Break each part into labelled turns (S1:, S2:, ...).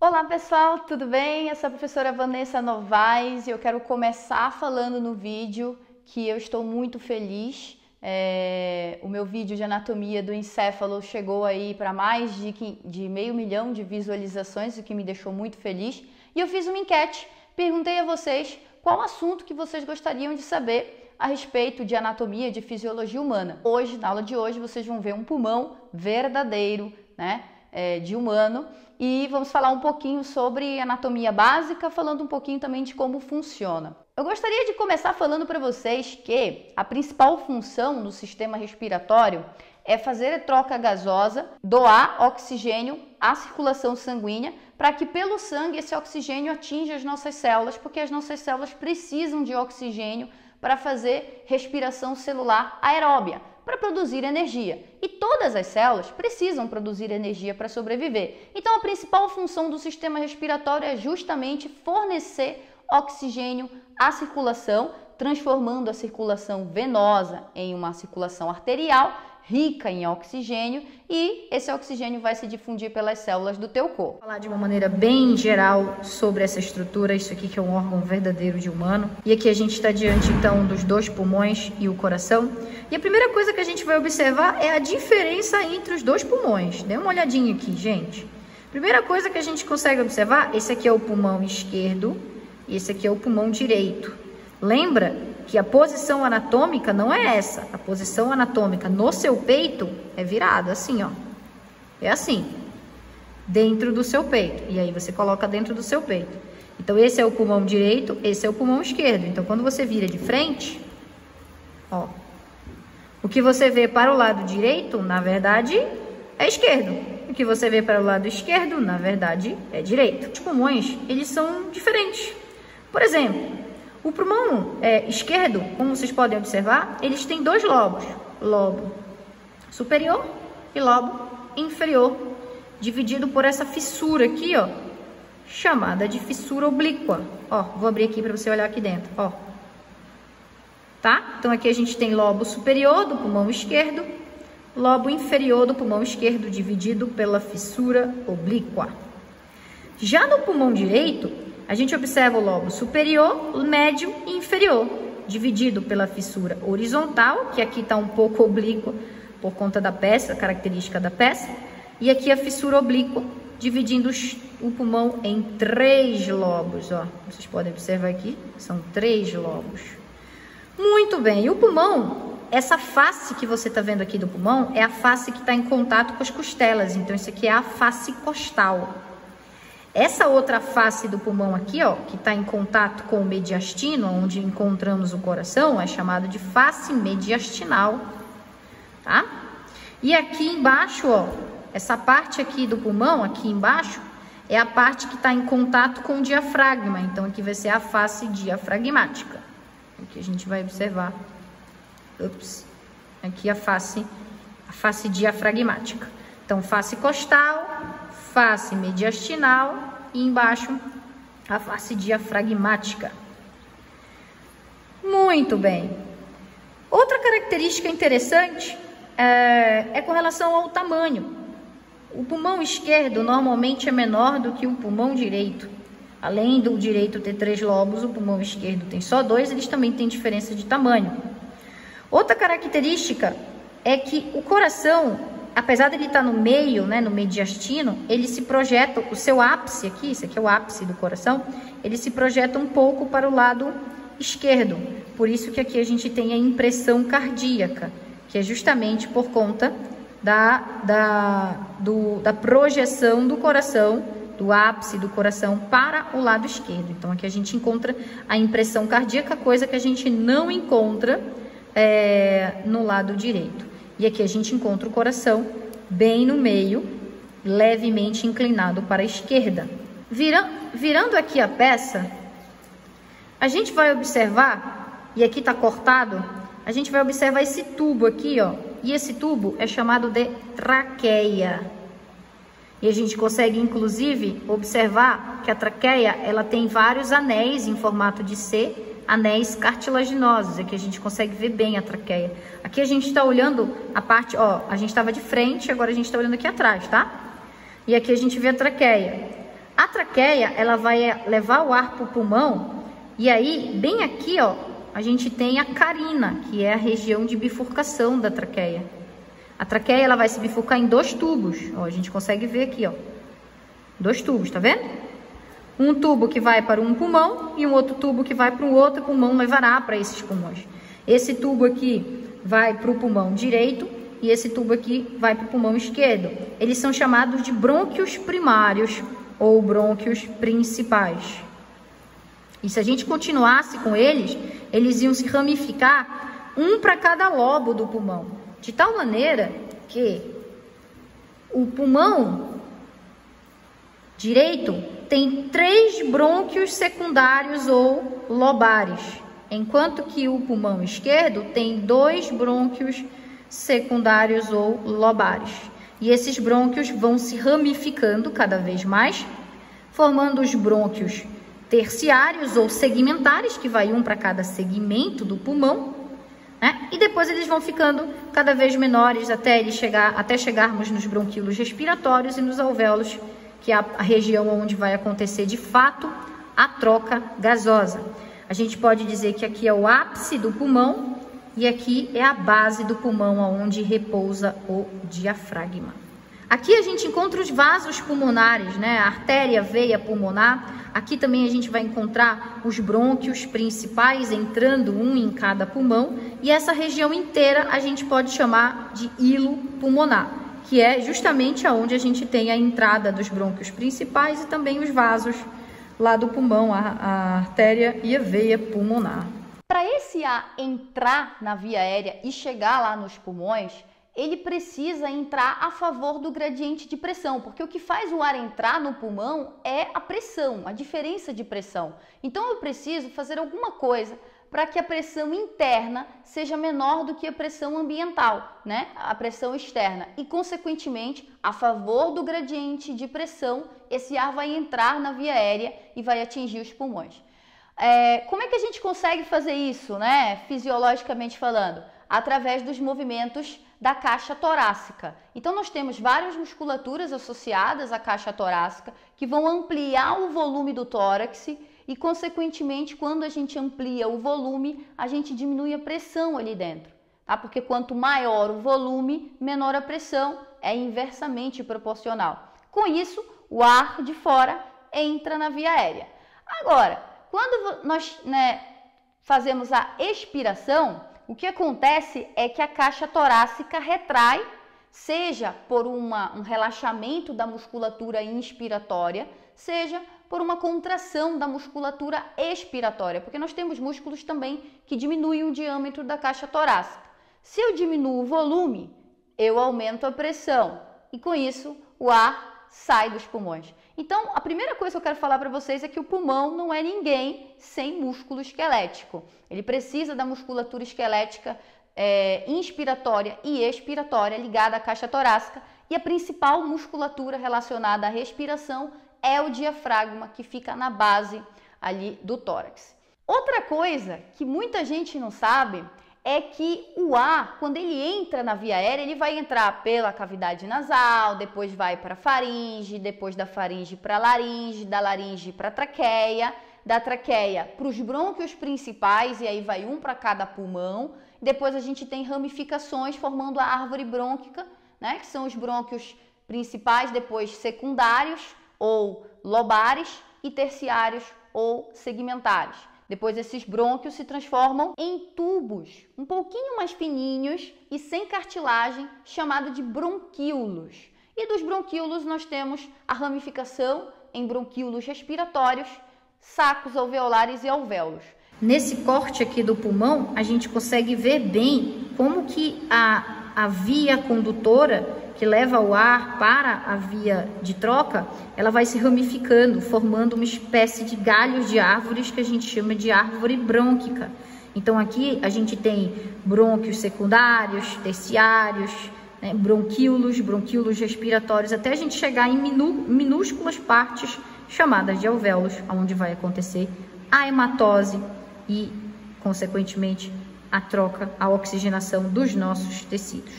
S1: Olá pessoal, tudo bem? Eu sou a professora Vanessa Novaes e eu quero começar falando no vídeo que eu estou muito feliz. O meu vídeo de anatomia do encéfalo chegou aí para mais de 500 mil de visualizações, o que me deixou muito feliz. E eu fiz uma enquete, perguntei a vocês qual assunto que vocês gostariam de saber a respeito de anatomia, de fisiologia humana. Hoje, na aula de hoje, vocês vão ver um pulmão verdadeiro, né? De humano, e vamos falar um pouquinho sobre anatomia básica, falando um pouquinho também de como funciona. Eu gostaria de começar falando para vocês que a principal função do sistema respiratório é fazer a troca gasosa, doar oxigênio à circulação sanguínea, para que pelo sangue esse oxigênio atinja as nossas células, porque as nossas células precisam de oxigênio para fazer respiração celular aeróbia, para produzir energia. E todas as células precisam produzir energia para sobreviver. Então a principal função do sistema respiratório é justamente fornecer oxigênio à circulação, transformando a circulação venosa em uma circulação arterial, rica em oxigênio, e esse oxigênio vai se difundir pelas células do teu corpo.
S2: Vou falar de uma maneira bem geral sobre essa estrutura, isso aqui que é um órgão verdadeiro de humano. E aqui a gente está diante então dos dois pulmões e o coração. E a primeira coisa que a gente vai observar é a diferença entre os dois pulmões. Dê uma olhadinha aqui, gente. Primeira coisa que a gente consegue observar, esse aqui é o pulmão esquerdo e esse aqui é o pulmão direito. Lembra que a posição anatômica não é essa. A posição anatômica no seu peito é virada assim, ó. É assim, dentro do seu peito. E aí você coloca dentro do seu peito. Então esse é o pulmão direito, esse é o pulmão esquerdo. Então quando você vira de frente, ó, o que você vê para o lado direito, na verdade, é esquerdo. O que você vê para o lado esquerdo, na verdade, é direito. Os pulmões, eles são diferentes. Por exemplo, o pulmão esquerdo, como vocês podem observar, eles têm dois lobos. Lobo superior e lobo inferior, dividido por essa fissura aqui, ó, chamada de fissura oblíqua. Ó, vou abrir aqui para você olhar aqui dentro, ó. Tá? Então aqui a gente tem lobo superior do pulmão esquerdo, lobo inferior do pulmão esquerdo, dividido pela fissura oblíqua. Já no pulmão direito, a gente observa o lobo superior, médio e inferior, dividido pela fissura horizontal, que aqui está um pouco oblíqua por conta da peça, característica da peça, e aqui a fissura oblíqua, dividindo o pulmão em três lobos, ó. Vocês podem observar aqui, são três lobos. Muito bem, e o pulmão, essa face que você está vendo aqui do pulmão, é a face que está em contato com as costelas, então isso aqui é a face costal. Essa outra face do pulmão aqui, ó, que está em contato com o mediastino, onde encontramos o coração, é chamado de face mediastinal, tá? E aqui embaixo, ó, essa parte aqui do pulmão, aqui embaixo, é a parte que está em contato com o diafragma, então aqui vai ser a face diafragmática. Aqui a gente vai observar, aqui a face diafragmática. Então, face costal, face mediastinal e embaixo a face diafragmática. Muito bem. Outra característica interessante é com relação ao tamanho. O pulmão esquerdo normalmente é menor do que o pulmão direito. Além do direito ter três lobos, o pulmão esquerdo tem só dois, eles também têm diferença de tamanho. Outra característica é que o coração, apesar de ele estar no meio, né, no mediastino, ele se projeta, o seu ápice aqui, esse aqui é o ápice do coração, ele se projeta um pouco para o lado esquerdo. Por isso que aqui a gente tem a impressão cardíaca, que é justamente por conta da projeção do coração, do ápice do coração para o lado esquerdo. Então aqui a gente encontra a impressão cardíaca, coisa que a gente não encontra no lado direito. E aqui a gente encontra o coração bem no meio, levemente inclinado para a esquerda. Virando aqui a peça, a gente vai observar, e aqui está cortado, a gente vai observar esse tubo aqui, ó. E esse tubo é chamado de traqueia. E a gente consegue, inclusive, observar que a traqueia, ela tem vários anéis em formato de C, anéis cartilaginosos. Aqui a gente consegue ver bem a traqueia. Aqui a gente está olhando a parte, ó, a gente estava de frente, agora a gente está olhando aqui atrás, tá? E aqui a gente vê a traqueia. A traqueia, ela vai levar o ar para o pulmão, e aí, bem aqui, ó, a gente tem a carina, que é a região de bifurcação da traqueia. A traqueia, ela vai se bifurcar em 2 tubos, ó, a gente consegue ver aqui, ó, 2 tubos, tá vendo? Um tubo que vai para um pulmão e um outro tubo que vai para um outro pulmão, levará para esses pulmões. Esse tubo aqui vai para o pulmão direito e esse tubo aqui vai para o pulmão esquerdo. Eles são chamados de brônquios primários ou brônquios principais. E se a gente continuasse com eles, eles iam se ramificar um para cada lobo do pulmão, de tal maneira que o pulmão direito tem 3 brônquios secundários ou lobares, enquanto que o pulmão esquerdo tem 2 brônquios secundários ou lobares. E esses brônquios vão se ramificando cada vez mais, formando os brônquios terciários ou segmentares, que vai um para cada segmento do pulmão, né? E depois eles vão ficando cada vez menores até chegarmos nos bronquíolos respiratórios e nos alvéolos, que é a região onde vai acontecer de fato a troca gasosa. A gente pode dizer que aqui é o ápice do pulmão e aqui é a base do pulmão, onde repousa o diafragma. Aqui a gente encontra os vasos pulmonares, né? A artéria, veia pulmonar. Aqui também a gente vai encontrar os brônquios principais, entrando um em cada pulmão. E essa região inteira a gente pode chamar de hilo pulmonar, que é justamente aonde a gente tem a entrada dos brônquios principais e também os vasos lá do pulmão, a artéria e a veia pulmonar.
S1: Para esse ar entrar na via aérea e chegar lá nos pulmões, ele precisa entrar a favor do gradiente de pressão, porque o que faz o ar entrar no pulmão é a pressão, a diferença de pressão. Então eu preciso fazer alguma coisa para que a pressão interna seja menor do que a pressão ambiental, né? A pressão externa. E, consequentemente, a favor do gradiente de pressão, esse ar vai entrar na via aérea e vai atingir os pulmões. Como é que a gente consegue fazer isso, né? Fisiologicamente falando? Através dos movimentos da caixa torácica. Então, nós temos várias musculaturas associadas à caixa torácica que vão ampliar o volume do tórax e, consequentemente, quando a gente amplia o volume, a gente diminui a pressão ali dentro, tá? Porque quanto maior o volume, menor a pressão, é inversamente proporcional. Com isso, o ar de fora entra na via aérea. Agora, quando nós, fazemos a expiração, o que acontece é que a caixa torácica retrai, seja por um relaxamento da musculatura inspiratória, seja por uma contração da musculatura expiratória, porque nós temos músculos também que diminuem o diâmetro da caixa torácica. Se eu diminuo o volume, eu aumento a pressão e com isso o ar sai dos pulmões. Então, a primeira coisa que eu quero falar para vocês é que o pulmão não é ninguém sem músculo esquelético. Ele precisa da musculatura esquelética inspiratória e expiratória ligada à caixa torácica, e a principal musculatura relacionada à respiração é o diafragma, que fica na base ali do tórax. Outra coisa que muita gente não sabe é que o ar, quando ele entra na via aérea, ele vai entrar pela cavidade nasal, depois vai para a faringe, depois da faringe para a laringe, da laringe para a traqueia, da traqueia para os brônquios principais, e aí vai um para cada pulmão. Depois a gente tem ramificações formando a árvore brônquica, né, que são os brônquios principais, depois secundários ou lobares e terciários ou segmentares. Depois esses brônquios se transformam em tubos um pouquinho mais fininhos e sem cartilagem, chamado de bronquíolos. E dos bronquíolos nós temos a ramificação em bronquíolos respiratórios, sacos alveolares e alvéolos.
S2: Nesse corte aqui do pulmão, a gente consegue ver bem como que a via condutora que leva o ar para a via de troca, ela vai se ramificando, formando uma espécie de galhos de árvores que a gente chama de árvore brônquica. Então aqui a gente tem brônquios secundários, terciários, né, bronquíolos respiratórios, até a gente chegar em minúsculas partes chamadas de alvéolos, onde vai acontecer a hematose e, consequentemente, a troca, a oxigenação dos nossos tecidos.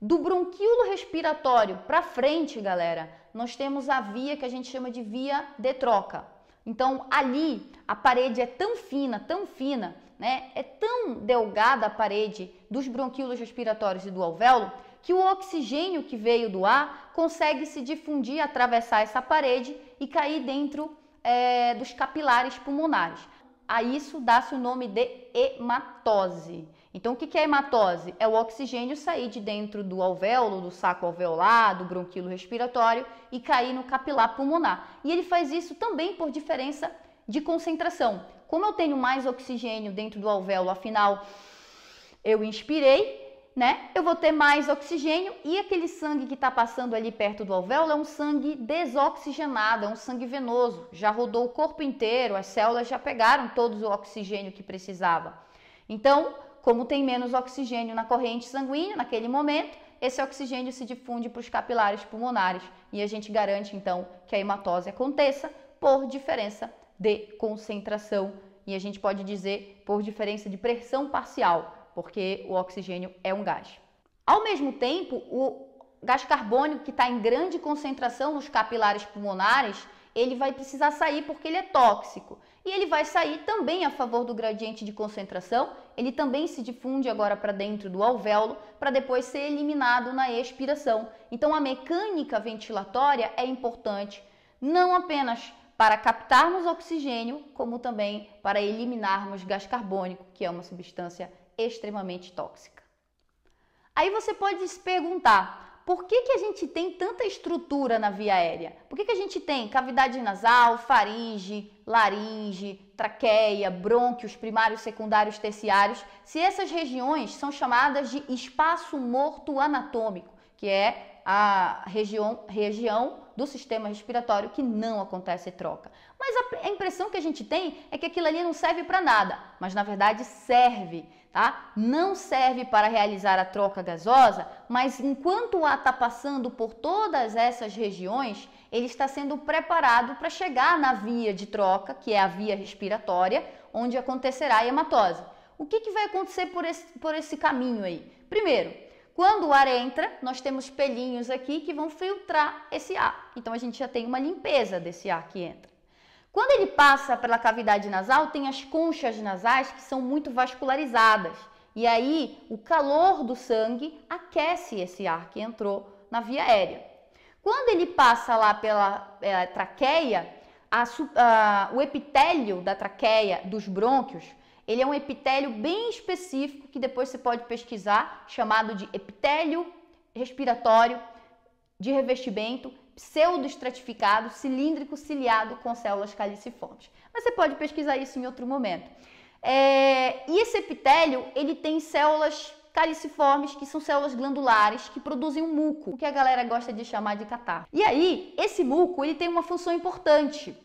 S1: Do bronquíolo respiratório para frente, galera, nós temos a via que a gente chama de via de troca. Então, ali, a parede é tão fina, né? É tão delgada a parede dos bronquíolos respiratórios e do alvéolo, que o oxigênio que veio do ar consegue se difundir, atravessar essa parede e cair dentro dos capilares pulmonares. A isso dá-se o nome de hematose. Então, o que é hematose? É o oxigênio sair de dentro do alvéolo, do saco alveolar, do bronquíolo respiratório e cair no capilar pulmonar. E ele faz isso também por diferença de concentração. Como eu tenho mais oxigênio dentro do alvéolo, afinal, eu inspirei, né? Eu vou ter mais oxigênio e aquele sangue que está passando ali perto do alvéolo é um sangue desoxigenado, é um sangue venoso. Já rodou o corpo inteiro, as células já pegaram todo o oxigênio que precisava. Então, como tem menos oxigênio na corrente sanguínea naquele momento, esse oxigênio se difunde para os capilares pulmonares e a gente garante então que a hematose aconteça por diferença de concentração e a gente pode dizer por diferença de pressão parcial, porque o oxigênio é um gás. Ao mesmo tempo, o gás carbônico que está em grande concentração nos capilares pulmonares, ele vai precisar sair porque ele é tóxico. E ele vai sair também a favor do gradiente de concentração, ele também se difunde agora para dentro do alvéolo, para depois ser eliminado na expiração. Então a mecânica ventilatória é importante, não apenas para captarmos oxigênio, como também para eliminarmos gás carbônico, que é uma substância extremamente tóxica. Aí você pode se perguntar, por que a gente tem tanta estrutura na via aérea? Por que a gente tem cavidade nasal, faringe, laringe, traqueia, brônquios primários, secundários, terciários, se essas regiões são chamadas de espaço morto anatômico, que é a região do sistema respiratório que não acontece troca. Mas a impressão que a gente tem é que aquilo ali não serve para nada, mas na verdade serve, tá? Não serve para realizar a troca gasosa, mas enquanto o ar está passando por todas essas regiões, ele está sendo preparado para chegar na via de troca, que é a via respiratória, onde acontecerá a hematose. O que vai acontecer por esse caminho aí? Primeiro, quando o ar entra, nós temos pelinhos aqui que vão filtrar esse ar. Então, a gente já tem uma limpeza desse ar que entra. Quando ele passa pela cavidade nasal, tem as conchas nasais que são muito vascularizadas. E aí, o calor do sangue aquece esse ar que entrou na via aérea. Quando ele passa lá pela traqueia, o epitélio da traqueia, dos brônquios, ele é um epitélio bem específico que depois você pode pesquisar, chamado de epitélio respiratório de revestimento pseudoestratificado, cilíndrico, ciliado com células caliciformes. Mas você pode pesquisar isso em outro momento. E esse epitélio, ele tem células caliciformes, que são células glandulares, que produzem um muco, que a galera gosta de chamar de catarro. E aí, esse muco, ele tem uma função importante.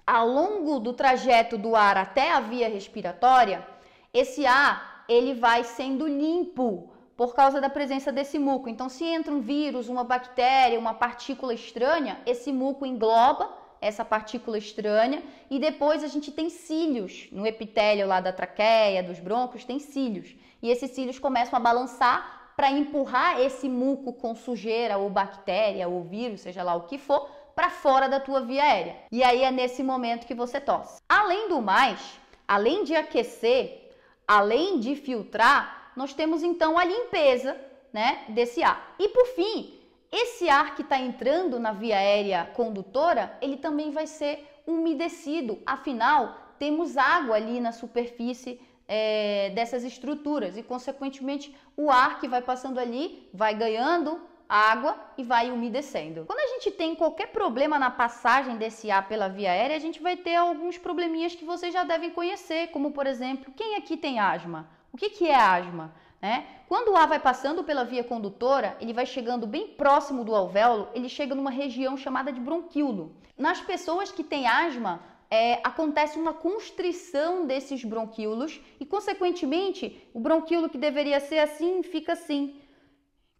S1: Ao longo do trajeto do ar até a via respiratória, esse ar ele vai sendo limpo por causa da presença desse muco. Então, se entra um vírus, uma bactéria, uma partícula estranha, esse muco engloba essa partícula estranha e depois a gente tem cílios no epitélio lá da traqueia, dos brônquios, tem cílios. E esses cílios começam a balançar para empurrar esse muco com sujeira ou bactéria ou vírus, seja lá o que for, para fora da tua via aérea. E aí é nesse momento que você tosse. Além do mais, além de aquecer, além de filtrar, nós temos então a limpeza, né, desse ar. E por fim, esse ar que está entrando na via aérea condutora, ele também vai ser umedecido. Afinal, temos água ali na superfície dessas estruturas e, consequentemente, o ar que vai passando ali vai ganhando água e vai umedecendo. Quando a gente tem qualquer problema na passagem desse ar pela via aérea, a gente vai ter alguns probleminhas que vocês já devem conhecer, como, por exemplo, quem aqui tem asma? O que é asma? Quando o ar vai passando pela via condutora, ele vai chegando bem próximo do alvéolo, ele chega numa região chamada de bronquíolo. Nas pessoas que têm asma, acontece uma constrição desses bronquíolos e, consequentemente, o bronquíolo que deveria ser assim, fica assim.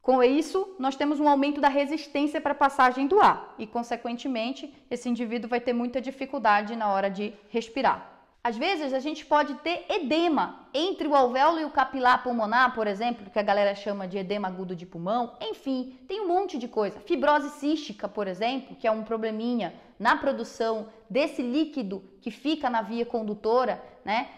S1: Com isso, nós temos um aumento da resistência para a passagem do ar e, consequentemente, esse indivíduo vai ter muita dificuldade na hora de respirar. Às vezes a gente pode ter edema entre o alvéolo e o capilar pulmonar, por exemplo, que a galera chama de edema agudo de pulmão. Enfim, tem um monte de coisa. Fibrose cística, por exemplo, que é um probleminha na produção desse líquido que fica na via condutora, né?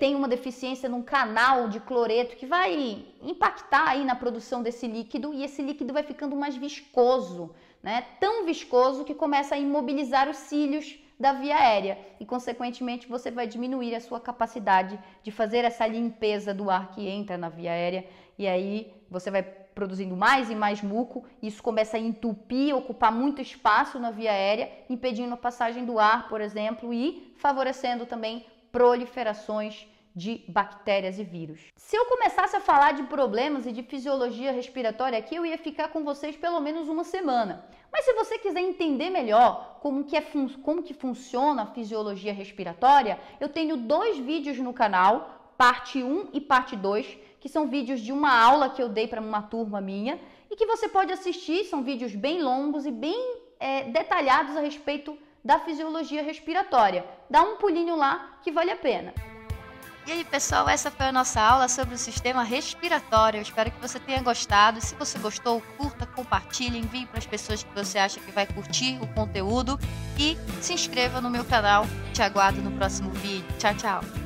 S1: Tem uma deficiência num canal de cloreto que vai impactar aí na produção desse líquido e esse líquido vai ficando mais viscoso, né? Tão viscoso que começa a imobilizar os cílios da via aérea e, consequentemente, você vai diminuir a sua capacidade de fazer essa limpeza do ar que entra na via aérea e aí você vai produzindo mais e mais muco, isso começa a entupir, ocupar muito espaço na via aérea, impedindo a passagem do ar, por exemplo, e favorecendo também proliferações de bactérias e vírus. Se eu começasse a falar de problemas e de fisiologia respiratória aqui, eu ia ficar com vocês pelo menos uma semana. Mas se você quiser entender melhor como que funciona a fisiologia respiratória, eu tenho 2 vídeos no canal, parte 1 e parte 2, que são vídeos de uma aula que eu dei para uma turma minha e que você pode assistir, são vídeos bem longos e bem detalhados a respeito da fisiologia respiratória. Dá um pulinho lá que vale a pena.
S3: E aí, pessoal, essa foi a nossa aula sobre o sistema respiratório. Eu espero que você tenha gostado. Se você gostou, curta, compartilhe, envie para as pessoas que você acha que vai curtir o conteúdo e se inscreva no meu canal. Te aguardo no próximo vídeo. Tchau, tchau!